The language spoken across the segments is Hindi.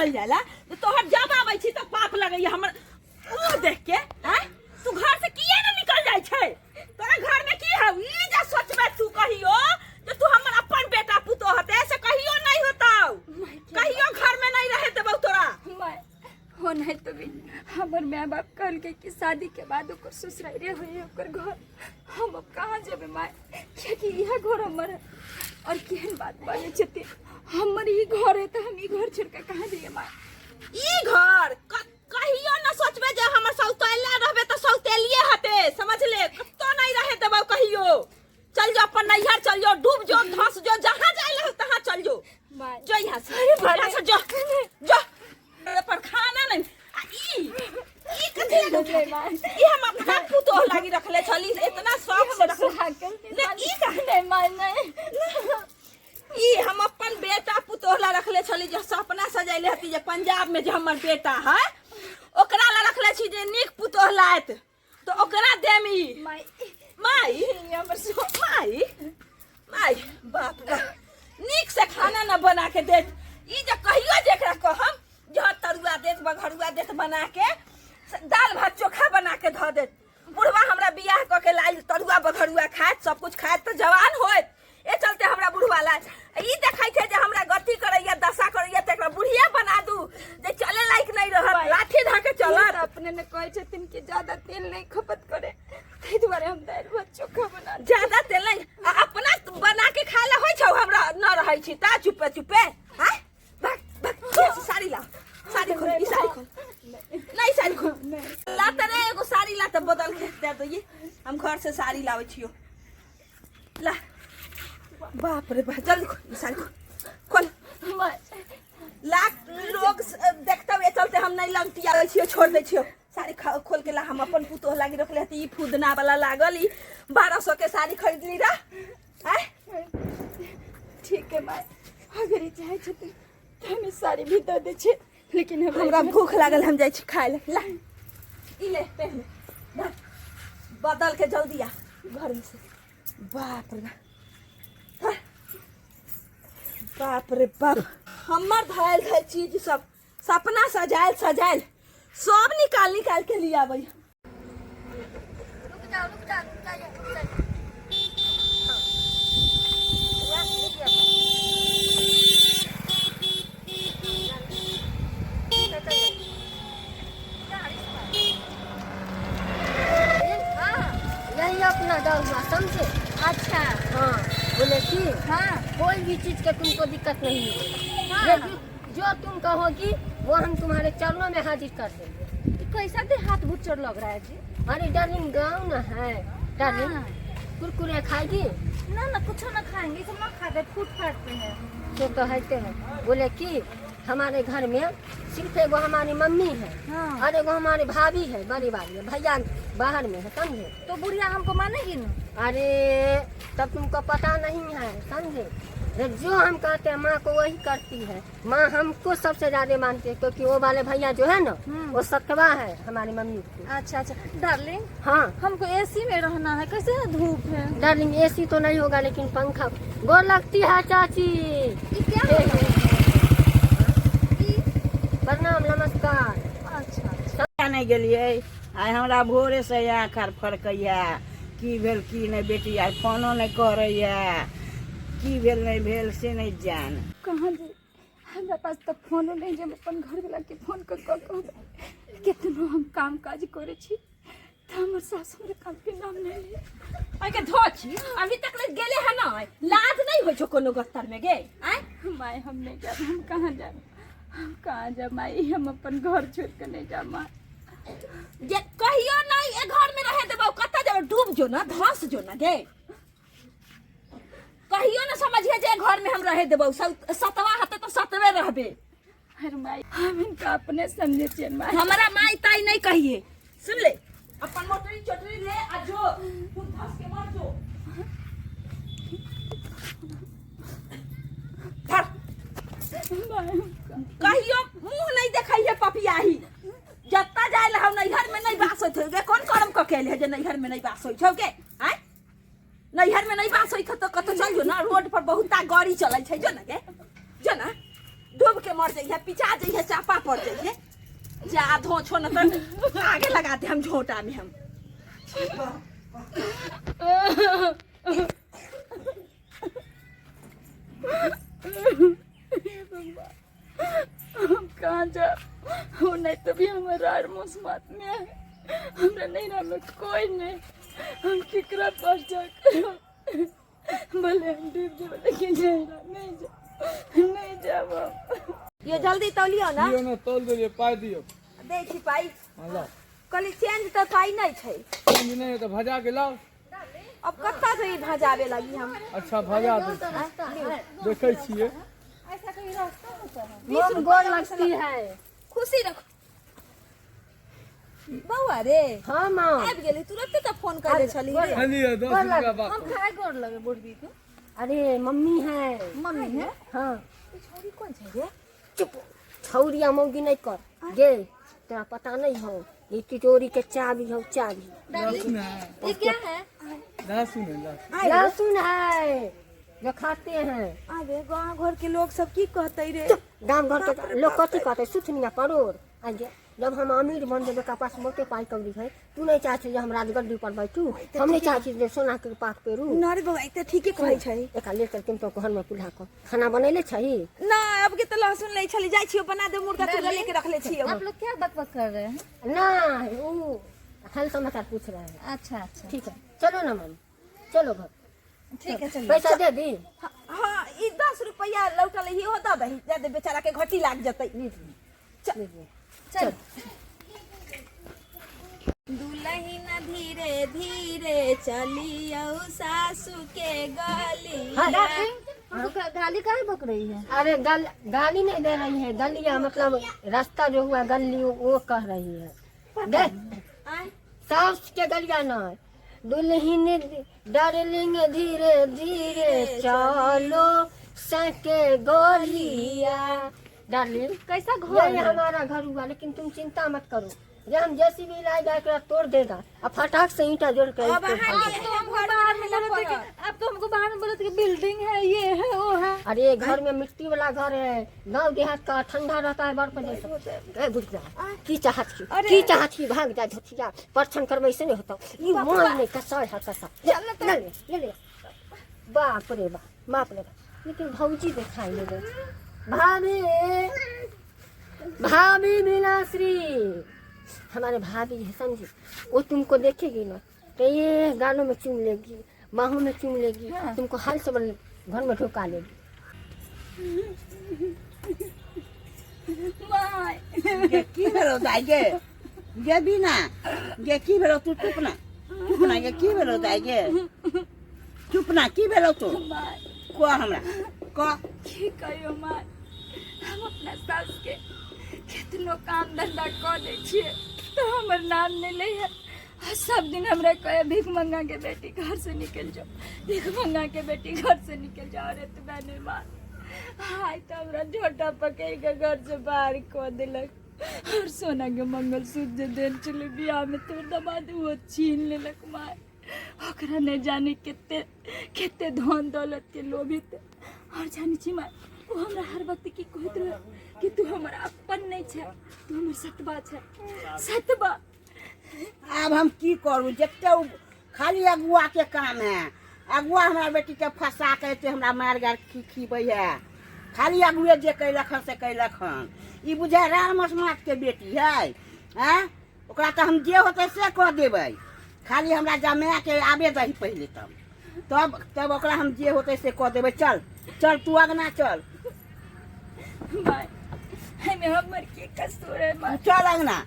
निकल जाला तो तोहर जब आबै छी तो पाप लगैया हमर मुंह देख के। हैं तू घर से किए न निकल जाय छै? तोरा घर में की है ई जा सोचबे तू कहियो जे तू हमर अपन बेटा पुतो हते से कहियो नहीं होतौ। कहियो घर में नहीं रहे देबौ तोरा। हो नहीं तो भी हमर माँ बाप कहल के कि शादी के बाद ओकर ससुराइरे होई ओकर घर। हम अब कहाँ जेबे माय? कि यह घर हमर है और केहन बात बाजे छथिन हमर ई घर है तो हम ई घर छोड़ के कहाँ जाइए माय? ई घर कहियो न सोचबे जे हमर सौतेला रहबे तो सौतेलिए हते समझ ले। कतो नहीं रहे देबौ कहियो। चल जो अपन नैहर चल जो डूब जो धंस जो जहां जाए ले तहां चल जो। जो यहाँ से जो जो पर खाना नहीं ई कथि ई हम अपना पुतो लागी रखले छली इतना शौक से रखले ई कहने माने ई हम अपन बेटा पुतोहला रखले छली जो सपना सजाइले हती जे पंजाब में जे हमर बेटा है ओकरा ला रखले छी जे नीक पुतोहलात तो ओकरा देमी माई हमर माई माई बाप रे नीक से खाना न बना के देत ई जे कहियो जेकरा कहम जो तरुआ देत बघरुआ देत बना के दाल भात चोखा बना के ध देत। बुढ़वा हमरा बियाह क के लाइल तरुआ बघरुआ खात सब कुछ खात तो जवान होत। ए चलते हमरा बुढ़वा ला ई देखै छै जे हमरा गति करैया दशा करैया त एकरा बुढ़िया बना दू जे चले लायक नहीं रहत लाठी धा के चलत। अपने ने कहै छथिन कि ज्यादा तेल नहीं खपत करे तै दुआरे हम दाल भात चोखा बना ज्यादा तेल नहीं अपना बना के खाए ला होय छौ हमरा न रहै छी ता चुपे चुपे। हैं भाग साड़ी ला साड़ी खोल ई साड़ी खोल नहीं साड़ी खोल ला तरे एगो साड़ी ला त बदल के दे दो। ये हम घर से साड़ी लावे छियो ला बाप रे बाप जल्दी खोल साड़ी खोल ला लोग देखते हुए चलते हम नहीं लंगटी आवे छियो छोड़ दे छियो। साड़ी खोल के ला हम अपन पुतोह लागी रखले हती ई फुदना वाला लागल ई 1200 के साड़ी खरीद ली रा। हैं ठीक है माय अगर ई चाहे छथिन त हम साड़ी भी दे दे छे लेकिन हमरा भूख लागल हम जाय छी खाए ला ई ले पहन बदल के जल्दी आ घर में से। बाप रे बाप रे बाप हमर धैल धैल चीज सब सपना सजायल सजायल सब निकाल के लिए आबै। रुक जा यही अपना डर हुआ समझे? अच्छा हाँ बोले कि हाँ कोई भी चीज का तुमको दिक्कत नहीं होगी। हाँ। जो तुम कहोगी वो हम तुम्हारे चरणों में हाजिर कर देंगे। कैसा देहात भुच्चर लग रहा है जी? अरे डार्लिंग गाँव न है डार्लिंग। हाँ। कुरकुरे खाएगी? ना कुछ ना खाएंगे सब ना खाते फूट फाटते हैं। तो कहते हैं बोले कि हमारे घर में सिर्फ एगो हमारी मम्मी है हाँ। और एगो हमारी भाभी है बड़ी वाली भैया बाहर में है समझे? तो बुढ़िया हमको मानेगी ना? अरे तब तुमको पता नहीं है समझे? जो हम कहते हैं माँ को वही करती है। माँ हमको सबसे ज्यादा मानती है क्योंकि वो वाले भैया जो है ना वो सतवा है हमारी मम्मी की। अच्छा डार्लिंग हाँ हमको एसी में रहना है कैसे धूप है? डार्लिंग एसी तो नहीं होगा लेकिन पंखा गोर लगती है चाची। क्या प्रणाम नमस्कार। अच्छा नहीं गेलिए आइ हमरा भोरे से आँखर फड़कैया की भेल की नहीं बेटी आर फोनो नहीं करैया की भेल नहीं भेल से नहीं जान। कहाँ जी हमारे पास तो फोन नहीं जब अपन घर वाला के फोन कर कितना हम काम काज करे छी तो हमर सास हमरे काम के नाम नहीं ले आइ के धोची अभी तक ले गेले है ना लाज नहीं होय छो कोनो गत्तर में गे। आइ माय हम नहीं जा हम कहाँ जाए हम कहाँ जा माई हम अपन घर छोड़ के नहीं जा माँ। जे कहियो नहीं ए घर में रहे देबो कत जब डूब जो ना धंस जो ना गे। कहियो ना समझिए जे घर में हम रहे देबो सतवा हते तो सतवे रहबे। हर माई हम इनका अपने समझे छे माई हमरा माई ताई नहीं कहिए सुन ले अपन मोटरी चोटरी ले आ जो तुम धंस के मर जो। कहियो मुंह नहीं देखैए पपियाही जत्ता जाए ला हम नैहर में नहीं बास होत गे कौन करम क के ले जे नैहर में नहीं बास होई छौ के। आइ नैहर में नहीं बास होई तो कत चल जो ना रोड पर बहुता गाड़ी चलै छै जो ना गे जो ना डूब के मर जाइए पिचा जाइए चापा पड़ जाइए जा धो छो न तो आगे लगाते हम झोटा में हम हम कहाँ जा हो नहीं तो भी हमारा मौसमात में है हमरा नहीं रहा में कोई नहीं हम किकरा पर जाकर भले हम डूब जाओ लेकिन नहीं जाओ ये जल्दी तौलियो ना दियो ना तोल देलिए पाइ दियो देखी पाई हाँ कल चेंज तो पाई नहीं छै चेंज नहीं है तो भजा के लाओ अब कत्ता से ही भजावे लगी हम अच्छा भजा दे देखे छिए मोम गोर लगती है। खुशी रखो बउआ रे हाँ माँ आबि गेली तुरंत तो फोन कर दे छली रे चलिए 10 रुपया बात हम खाए गोर लगे बुढ़बी के अरे मम्मी है। मम्मी है हाँ छोरी कौन छै रे चुप छौरिया मौगी नहीं कर गे तेरा पता नहीं हो ये तिजोरी के चाबी हो चाबी लहसुन है ये क्या है लहसुन है लहसुन लहसुन है जो खाते हैं। अरे गांव घर के लोग सब की कहते रे गाँव घर के लोग कथी कहते सुथनिया परोर आगे जब हम अमीर बन जेबे का पास मोटे पाई कौड़ी है तू नहीं चाहते जो हम राजगद्दी पर बैठू हम नहीं चाहते जो सोना के पात पे रू ना रे बउआ इते ठीके कहै छै एका लेकर तुम तो घर में चूल्हा को खाना बनैले छही ना अब के तो लहसुन ले छली जाई छियो बना दे मुर्गा तुरंत लेके रख ले छियो आप लोग क्या बकबक कर रहे हैं ना वो हाल समाचार पूछ रहे हैं। अच्छा अच्छा ठीक है चलो ना मम्मी चलो घर ठीक है चलिए पैसा दे दी हां ई 10 रुपया लौटल ही हो द दही दे बेचारा के घटी लाग जतई लीजिए चल दुलहिन धीरे धीरे चलियो सासू के गली गाली काहे बक रही है अरे गाली नहीं दे रही है गलिया मतलब रास्ता जो हुआ गली वो कह रही है देख सास के गलिया ना दुल्हन डार्लिंग धीरे धीरे चलो सके गोलिया डार्लिंग कैसा घर ये हमारा घर हुआ लेकिन तुम चिंता मत करो जब हम जैसी भी लाएगा एकरा तोड़ देगा अब फटाक से ईंटा जोड़ कर अब अब तो हमको बाहर में बोले थे कि बिल्डिंग है ये है वो है अरे घर में मिट्टी वाला घर है गांव देहात का ठंडा रहता है बर्फ जैसा बुझ जा की चाहत की भाग जा धोतिया परछन करवे से नहीं होता ये मान नहीं कसा है कसा ले बाप रे बाप माप ले लेकिन भौजी दिखाई ले भाभी भाभी मीनाश्री हमारे भाभी है समझी वो तुमको देखेगी ना तो ये गालों में चूम लेगी बाहों में चूम लेगी तुमको हाल से घर में ढुका लेगी माय ये की भेलो दाई गे बिना ये की भेलो तू चुप ना ये की भेलो दाई गे चुप ना की भेलो तू को हमरा को की कहियो माय हम अपना सास के कितनो काम धंधा कर दे छिए तो हमर नाम नहीं ले है और सब दिन हमरा कहे भीख मंगा के बेटी घर से निकल जाओ भीख मंगा के बेटी घर से निकल जाओ रे तू मैंने मार हाय तो हमरा झोटा पकड़ के घर से बाहर को दिलक और सोना के मंगलसूत्र जो देन चले बियाह में तोड़ दमाद वो छीन लेलक मार ओकरा नहीं जाने कितने धन दौलत के लोभित और जानी छी मार वो हमरा हर वक्त की कहत रहे कि तू हमारा अपन नहीं छे तू हमर सतबा छे सतबा अब हम की करू जते खाली अगुआ के काम है अगुआ हमारा बेटी के फंसा के ते हमरा मार गार खीबै है खाली अगुए जे कैलक से कैलक हन ई बुझाय रामस मात के बेटी है हैं ओकरा तो हम जे होते से कह देबै खाली हमरा जमाए के आबे दही पहले तब ओकरा हम जे होते से कह देबै चल चल तू अगना चल माय हमें हमर के कसूर है माय चल अगना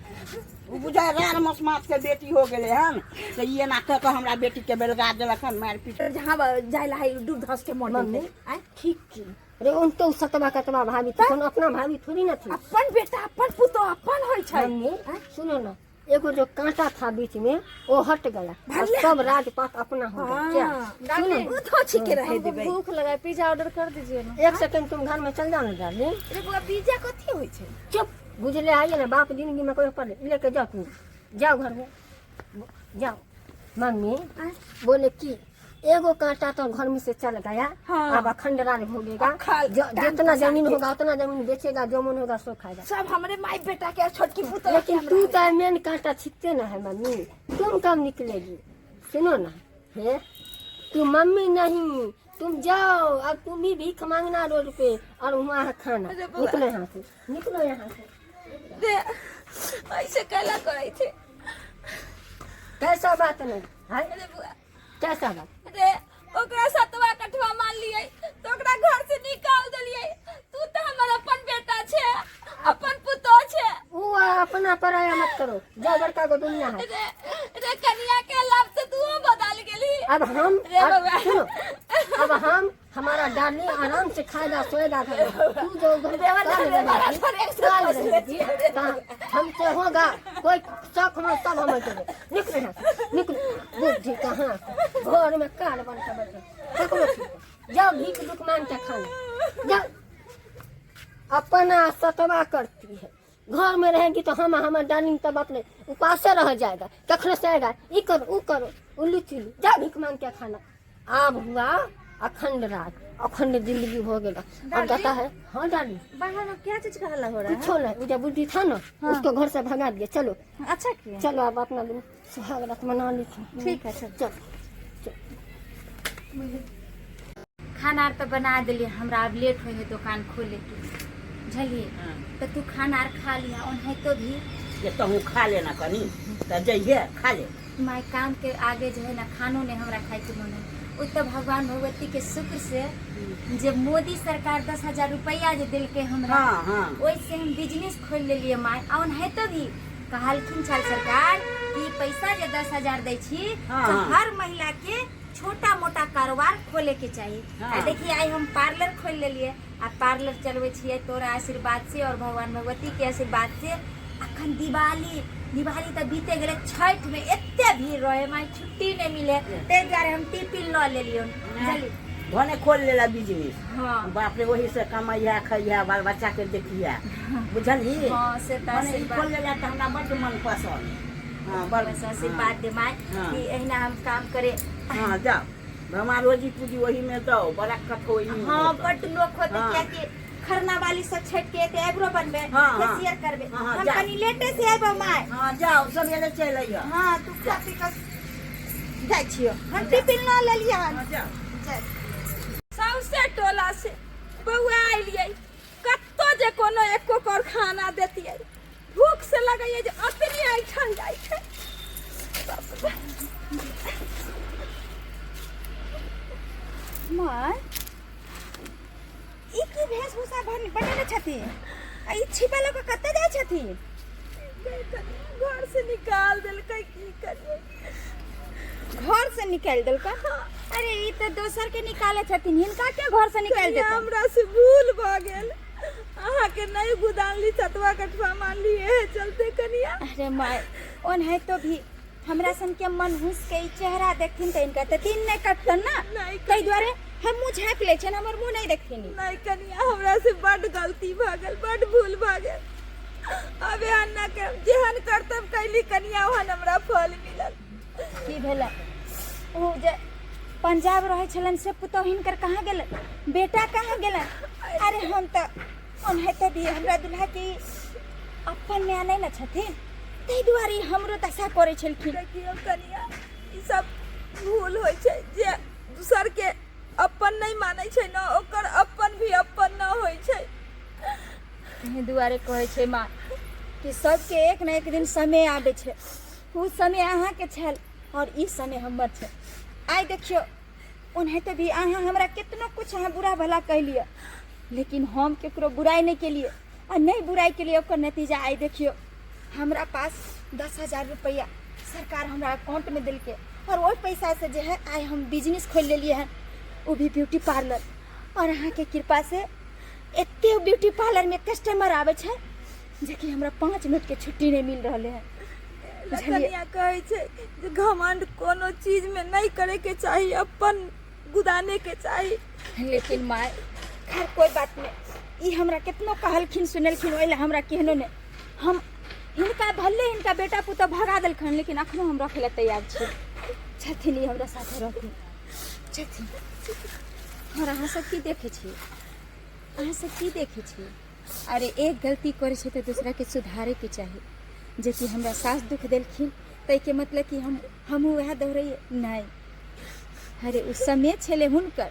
बुझाय रामस मात के बेटी हो गेले हन तो ये ना कह के हमरा बेटी के बेलगा देलक हन मार पीट जहां जाइला है डूब धस के मर मम्मी गई ठीक की अरे उन तो सतबा कतबा भाभी थी कौन अपना भाभी थोड़ी ना थी अपन बेटा अपन पुतो अपन होय छै मम्मी सुनो ना एगो जो कांटा था बीच में वो हट गया और सब राजपाट अपना हो गया क्या सुनो तो छिके रहे देबै भूख लगा पिज्जा ऑर्डर कर दीजिए ना एक सेकंड तुम घर में चल जाओ ना डार्लिंग रे बुआ पिज्जा कथी होय छै चुप बुझले आइए ना बाप जिंदगी में कोई पर लेके जाओ तुम जाओ घर में जाओ मम्मी बोले कि एगो कांटा तो घर में से चल गया। हाँ। अब अखंड राज भोगेगा। अखंड जितना जमीन होगा उतना जमीन बेचेगा, जो मन होगा सो खाएगा। सब हमारे माई बेटा के छोटकी पुतला लेकिन तू तो मेन कांटा छिपते ना है मम्मी, तुम कब निकलेगी? सुनो ना, है तू मम्मी नहीं, तुम जाओ अब तुम भी भीख मांगना रोड पे और वहाँ है खाना। निकलो यहाँ से, निकलो यहाँ से। दे ऐसे कहला करे थे। कैसा बात नहीं है? अरे बुआ, कैसा बात? अरे ओकरा सतवा कठवा मान लिए तो ओकरा घर से निकाल दिलिए। तू तो हमारा अपन बेटा छे, अपन पुतो छे। वो अपना पराया मत करो, जो बड़का को दुनिया है। रे कन्या के लाभ से तू बदल गेली। अब हम रे बाबा। सुनो, अब हम हमारा डाली आराम से खाएगा सोएगा घर में। तू जो घर में हमसे होगा कोई शौक हो सब हमें करे। निकलो यहाँ से, निकलो। बुद्धि कहाँ घर में काल बन के बैठे। जाओ भीख दुख मांग के खाना जाओ। अपना सतवा करती है, घर में रहेगी तो हम हमारे डार्लिंग तब अपने उपास रह जाएगा। कखने से आएगा ये करो वो करो उल्लू चिल्लू, जा भीख मांग के खाना। अब हुआ अखंड राज, अखंड जिंदगी हो गया। और कहता है हाँ डार्लिंग बाहर में क्या चीज का हल्ला हो रहा है? कुछ ना, मुझे बुद्धि था ना, उसको घर से भगा दिया। चलो अच्छा किया। चलो अब अपना दिन सुहाग रात मना लीजिए। ठीक है चल। चल खाना आर तो बना दिलिए, हमरा अब लेट हो दुकान खोले के झलिए। तो तू खाना आर खा लिया और है तो भी ये तहू खा लेना कनी तो जाइए खा ले। माय काम के आगे जो है ना खानो ने हमरा खाए के मन है। उ तो भगवान भगवती के शुक्र से जब मोदी सरकार 10,000 रुपया जो दिल के हमरा, हाँ हाँ वैसे हम बिजनेस खोल ले लिए माय। और है तो भी कहलखिन चल सरकार कि पैसा जो 10,000 दै छी हाँ, तो हाँ। हर महिला के छोटा मोटा कारोबार खोले के चाहिए। हाँ। देखिए आई हम पार्लर खोल ले लिए आ पार्लर चलवे छिए तोरा आशीर्वाद से और भगवान भगवती के आशीर्वाद से। अखन दिवाली तो बीते गए, छठ में एते भीड़ रहे माय, छुट्टी नहीं मिले। ते दुआरे हम टिफिन ल ले लियो जल्दी। भने खोल लेला बिजनेस। हाँ बाप रे वही से कमाइया खइया बाल बच्चा के देखिया बुझली। हाँ से तो भने ई आशीर्वाद खोल लेला तो हमरा बड़ मन पसंद। हाँ बड़ बस आशीर्वाद दे माय हाँ। कि एहिना हम काम करे। हाँ जाओ हमारा रोजी पूजी वही में दो, बरकत हो। हाँ बट लोग होते हाँ। क्या कि खरना वाली सब छठ के ते एब्रो बनबे, हाँ, हाँ। फेशियल करबे। हाँ, हाँ, हम जा। कनी लेटे से आबो माय। हाँ जाओ सब ये चल आइयो। हाँ तू खा पी कर जाय छियो, हम टिफिन न ले लिया। हाँ जाओ। सबसे टोला से बउआ आइलिए, कत्तो जे कोनो एको कर खाना देतिए, भूख से लगइए जे अपने ऐठन जाइ छै। माय ई की वेशभूषा बनेने छथिन? आ ई छिपा लोग कत्ते जाइ छथिन? घर से निकाल देलकै, की करिए। घर से निकाल देलका? अरे ई तो दोसर के निकाले छथिन, हिनका के घर से निकाल देता? हमरा से भूल भ गेल। अहाँ के नहीं गुदानली सतवा कठवा मान लिए चलते कनिया। अरे माय ओन है तो भी हमरा सन के मन हुस के ई चेहरा देखथिन त इनका त तीन नहीं कटतन ना। नहीं तै द्वारे हम मुंह झाँप ले छन, हमर मुंह नहीं देखथिन। नहीं कनिया हमरा से बड़ गलती भ गेल, बड़ भूल भ गेल। अबे अन्ना के जेहन कर्तव्य कैली कनिया ओहन हमरा फल मिलल। की भेला? ओ जे पंजाब रहे छलन से पुतो हिनकर कहाँ गेल? बेटा कहाँ गेल? अरे हम त ओन है तो भी हमरा दुल्हा के अपन न्याय नहीं न छथिन, तै द्वारे हमरो दशा करे छलखिन। देखियो कनिया ई सब भूल होय छै, जे दूसर के अपन नहीं मानै छै न, ओकर अपन भी अपन न होय छै। एहि दुआरे कहै छै माँ कि सबके एक न एक दिन समय आबे छै। उ समय अहाँ के छल और ई समय हमर छै। आइ देखियो उन्हें तो भी अहाँ हमरा कितना कुछ अहाँ बुरा भला कह लिया, लेकिन हम केकरो बुराई नहीं के लिए और नहीं बुराई के लिए ओकर नतीजा आई देखियो। हमरा पास 10,000 रुपया सरकार हमरा अकाउंट में दिल के, और वो पैसा से जो है आज हम बिजनेस खोल ले लिए हैं, वो भी ब्यूटी पार्लर। और अहाँ के कृपा से एते ब्यूटी पार्लर में कस्टमर आवे छै जे कि हमरा 5 मिनट के छुट्टी नहीं मिल रहा है। कनिया कहै छै जे घमंड कोनो चीज में नहीं करे के चाहिए, अपन गुदाने के चाहिए। लेकिन माय खैर कोई बात नहीं, ई हमरा कितनो कहलखिन सुनलखिन, ओइला हमरा केहनो नहीं। हम हिनका भले हिनका बेटा पुता भगा देलखिन, लेकिन अखनो हम रखे ला तैयार छी। छथिन ई हमरा साथे रहथिन। छथिन और अहाँ सब की देखे छी, अहाँ सब की देखे छी। अरे एक गलती करे छै तो दूसरा के सुधारे के चाही। जे कि हमरा सास दुख देलखिन तै के मतलब कि हम वह दोहराइए नहीं। अरे उस समय छले हुनकर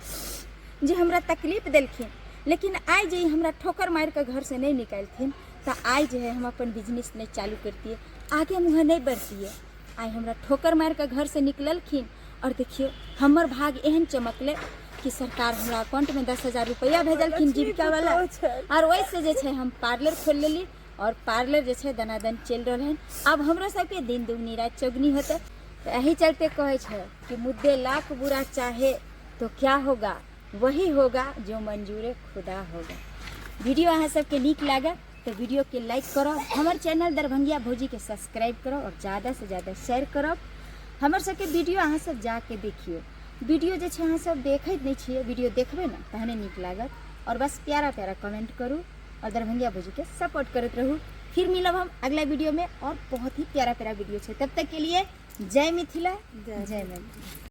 जे हमरा तकलीफ देलखिन, लेकिन आइ जे हमरा ठोकर मार के घर से नहीं निकालथिन तो आइ जे है हम अपन बिजनेस नहीं चालू करतिए, आगे मुँह नहीं बढ़तिए। आइ हमरा ठोकर मार के घर से निकललखिन और देखियो हमर भाग एहन चमकले कि सरकार हमरा अकाउंट में 10,000 रुपया भेजलखिन जीविका वाला। और वैसे जे छै हम पार्लर खोल लेली और पार्लर जे छै दनादन चल रहा है। अब हमरा सबके दिन दुगनी रात चौगनी होते। तो यही चलते कहे छै कि मुद्दे लाख बुरा चाहे तो क्या होगा, वही होगा जो मंजूर खुदा होगा। वीडियो अहाँ सबके नीक लागे तो वीडियो के लाइक करो, हमारे चैनल दरभंगिया भौजी के सब्सक्राइब करो और ज़्यादा से ज़्यादा शेयर करो। हमर सबके वीडियो अहाँ सब जाके देखियो। वीडियो जे छै अहाँ सब देखैत नहीं छिए, वीडियो देखबे ना तहने नीक लागत। और बस प्यारा प्यारा कमेंट करूँ और दरभंगिया भौजी के सपोर्ट करते रहूँ। फिर मिलब हम अगला वीडियो में और बहुत ही प्यारा प्यारा वीडियो है। तब तक के लिए जय मिथिला, जय मैथिली।